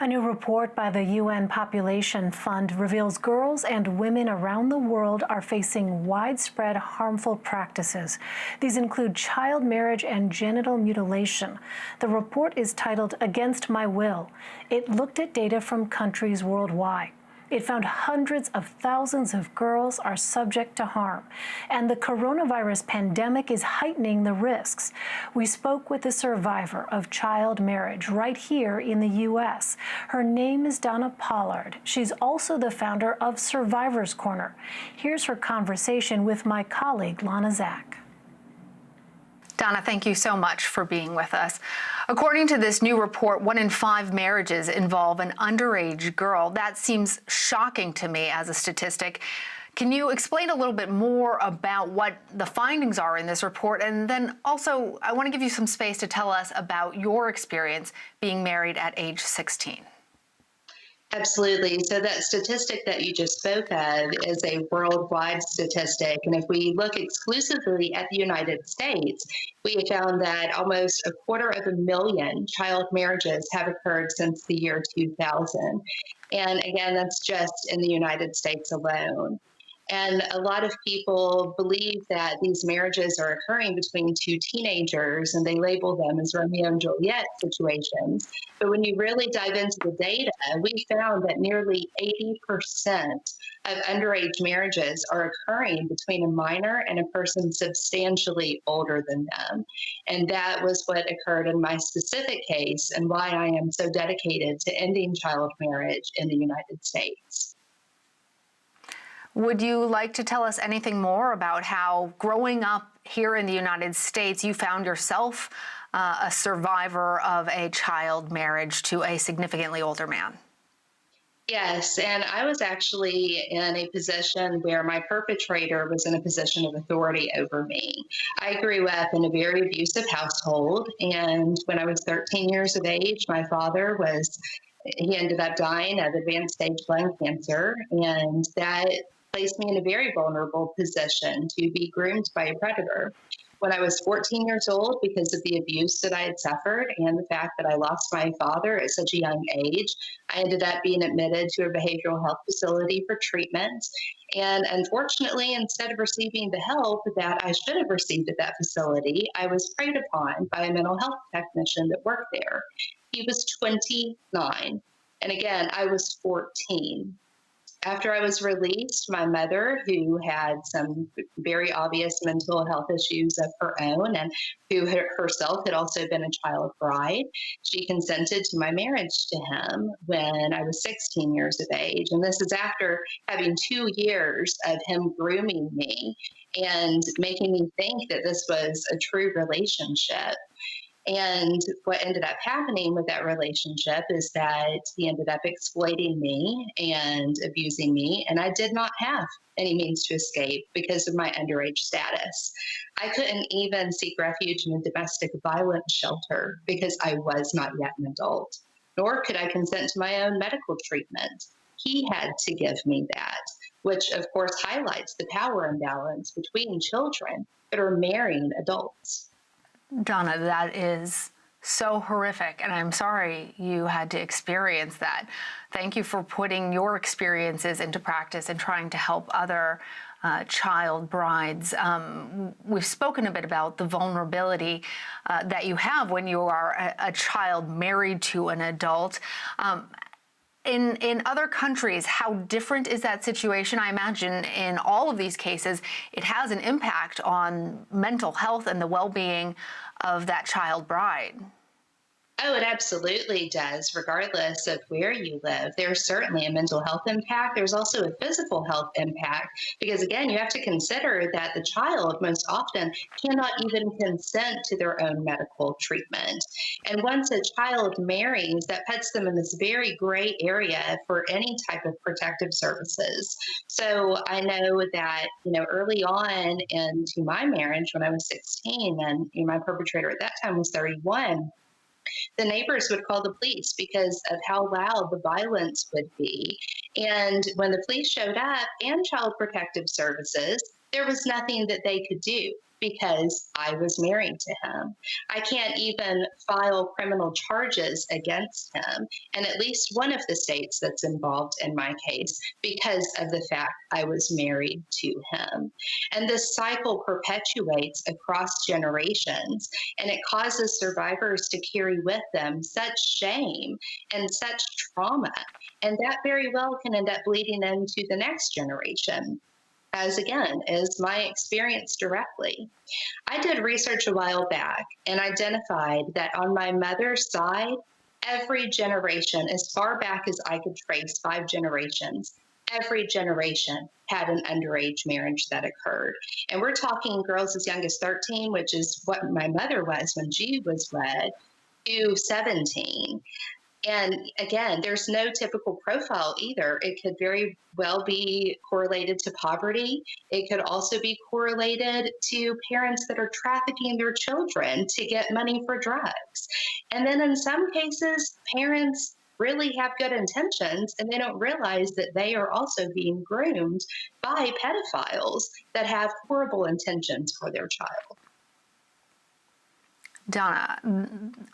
A new report by the UN Population Fund reveals girls and women around the world are facing widespread harmful practices. These include child marriage and genital mutilation. The report is titled "Against My Will." It looked at data from countries worldwide. It found hundreds of thousands of girls are subject to harm, and the coronavirus pandemic is heightening the risks. We spoke with a survivor of child marriage right here in the U.S. Her name is Donna Pollard. She's also the founder of Survivor's Corner. Here's her conversation with my colleague, Lana Zak. Donna, thank you so much for being with us. According to this new report, 1 in 5 marriages involve an underage girl. That seems shocking to me as a statistic. Can you explain a little bit more about what the findings are in this report? And then also, I want to give you some space to tell us about your experience being married at age 16. Absolutely. So that statistic that you just spoke of is a worldwide statistic. And if we look exclusively at the United States, we have found that almost 250,000 child marriages have occurred since the year 2000. And again, that's just in the United States alone. And a lot of people believe that these marriages are occurring between 2 teenagers, and they label them as Romeo and Juliet situations. But when you really dive into the data, we found that nearly 80% of underage marriages are occurring between a minor and a person substantially older than them. And that was what occurred in my specific case, and why I am so dedicated to ending child marriage in the United States. Would you like to tell us anything more about how growing up here in the United States, you found yourself a survivor of a child marriage to a significantly older man? Yes, and I was actually in a position where my perpetrator was in a position of authority over me. I grew up in a very abusive household, and when I was 13 years of age, my father he ended up dying of advanced stage lung cancer, and that placed me in a very vulnerable position to be groomed by a predator. When I was 14 years old, because of the abuse that I had suffered and the fact that I lost my father at such a young age, I ended up being admitted to a behavioral health facility for treatment. And unfortunately, instead of receiving the help that I should have received at that facility, I was preyed upon by a mental health technician that worked there. He was 29. And again, I was 14. After I was released, my mother, who had some very obvious mental health issues of her own and who herself had also been a child bride, she consented to my marriage to him when I was 16 years of age. And this is after having 2 years of him grooming me and making me think that this was a true relationship. And what ended up happening with that relationship is that he ended up exploiting me and abusing me, and I did not have any means to escape because of my underage status. I couldn't even seek refuge in a domestic violence shelter because I was not yet an adult, nor could I consent to my own medical treatment. He had to give me that, which of course highlights the power imbalance between children that are marrying adults. Donna, that is so horrific, and I'm sorry you had to experience that. Thank you for putting your experiences into practice and trying to help other child brides. We've spoken a bit about the vulnerability that you have when you are a child married to an adult. In other countries, how different is that situation? I imagine in all of these cases, it has an impact on mental health and the well-being of that child bride. Oh, it absolutely does, regardless of where you live. There's certainly a mental health impact. There's also a physical health impact, because again, you have to consider that the child most often cannot even consent to their own medical treatment. And once a child marries, that puts them in this very gray area for any type of protective services. So I know that, early on into my marriage, when I was 16 and my perpetrator at that time was 31, the neighbors would call the police because of how loud the violence would be. And when the police showed up and Child Protective Services, there was nothing that they could do. because I was married to him. I can't even file criminal charges against him in at least one of the states that's involved in my case because of the fact I was married to him. And this cycle perpetuates across generations, and it causes survivors to carry with them such shame and such trauma. And that very well can end up bleeding into the next generation, as again is my experience directly. I did research a while back and identified that on my mother's side, every generation, as far back as I could trace 5 generations, every generation had an underage marriage that occurred. And we're talking girls as young as 13, which is what my mother was when she was wed, to 17. And again, there's no typical profile either. It could very well be correlated to poverty. It could also be correlated to parents that are trafficking their children to get money for drugs. And then in some cases, parents really have good intentions and they don't realize that they are also being groomed by pedophiles that have horrible intentions for their child. Donna,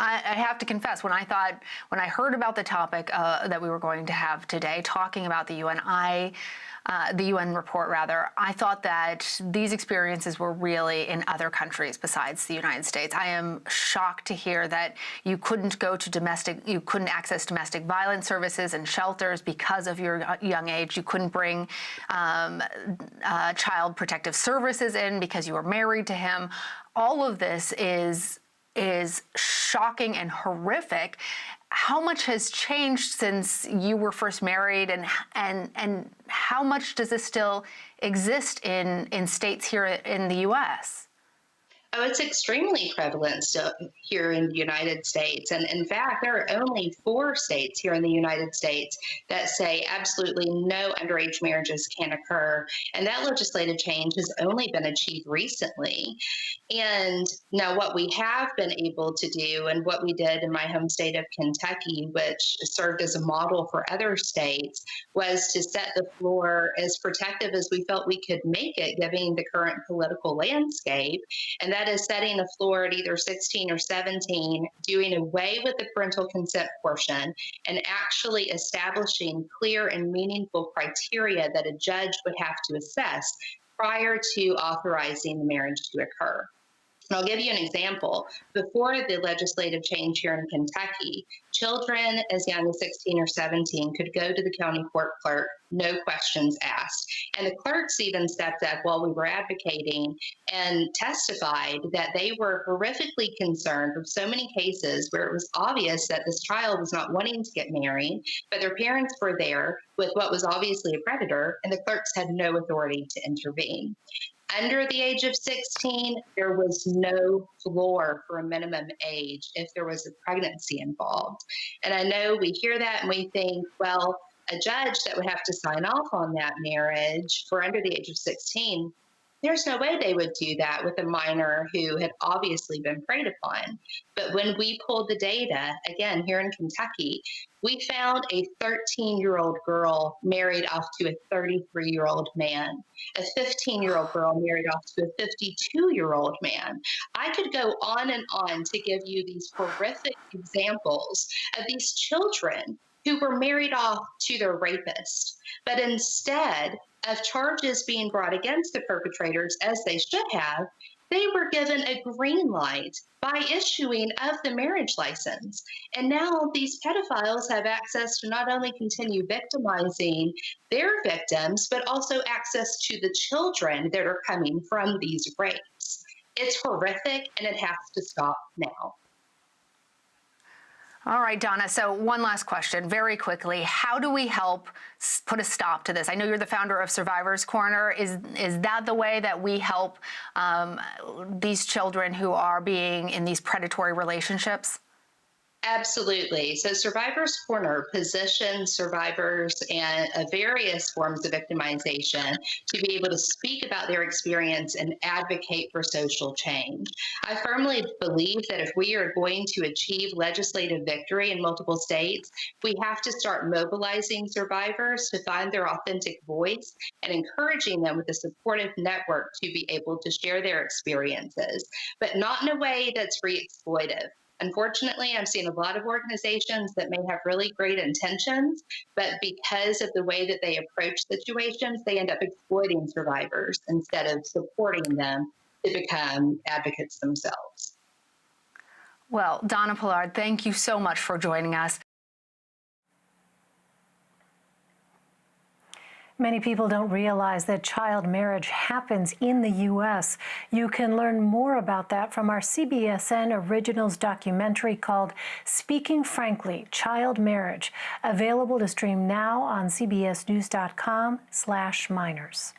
I have to confess, when I heard about the topic that we were going to have today, talking about the UN report rather, I thought that these experiences were really in other countries besides the United States. I am shocked to hear that you couldn't access domestic violence services and shelters because of your young age. You couldn't bring child protective services in because you were married to him. All of this is shocking and horrific. How much has changed since you were first married, and how much does this still exist in states here in the U.S.? Oh, it's extremely prevalent still here in the United States. And in fact, there are only 4 states here in the United States that say absolutely no underage marriages can occur. And that legislative change has only been achieved recently. And now what we have been able to do, and what we did in my home state of Kentucky, which served as a model for other states, was to set the floor as protective as we felt we could make it, given the current political landscape. And that is setting a floor at either 16 or 17, doing away with the parental consent portion, and actually establishing clear and meaningful criteria that a judge would have to assess prior to authorizing the marriage to occur. And I'll give you an example. Before the legislative change here in Kentucky, children as young as 16 or 17 could go to the county court clerk, no questions asked. And the clerks even stepped up while we were advocating and testified that they were horrifically concerned with so many cases where it was obvious that this child was not wanting to get married, but their parents were there with what was obviously a predator, and the clerks had no authority to intervene. Under the age of 16, there was no floor for a minimum age if there was a pregnancy involved. And I know we hear that and we think, well, a judge that would have to sign off on that marriage for under the age of 16, there's no way they would do that with a minor who had obviously been preyed upon. But when we pulled the data, again, here in Kentucky, we found a 13-year-old girl married off to a 33-year-old man, a 15-year-old girl married off to a 52-year-old man. I could go on and on to give you these horrific examples of these children who were married off to their rapist. But instead of charges being brought against the perpetrators, as they should have, they were given a green light by issuing of the marriage license. And now these pedophiles have access to not only continue victimizing their victims, but also access to the children that are coming from these rapes. It's horrific, and it has to stop now. All right, Donna, so one last question, very quickly. How do we help put a stop to this? I know you're the founder of Survivors Corner. Is that the way that we help these children who are being in these predatory relationships? Absolutely. So, Survivors Corner positions survivors and various forms of victimization to be able to speak about their experience and advocate for social change. I firmly believe that if we are going to achieve legislative victory in multiple states, we have to start mobilizing survivors to find their authentic voice and encouraging them with a supportive network to be able to share their experiences, but not in a way that's re exploitive. Unfortunately, I'm seeing a lot of organizations that may have really great intentions, but because of the way that they approach situations, they end up exploiting survivors instead of supporting them to become advocates themselves. Well, Donna Pollard, thank you so much for joining us. Many people don't realize that child marriage happens in the U.S. You can learn more about that from our CBSN Originals documentary called Speaking Frankly, Child Marriage, available to stream now on cbsnews.com/minors.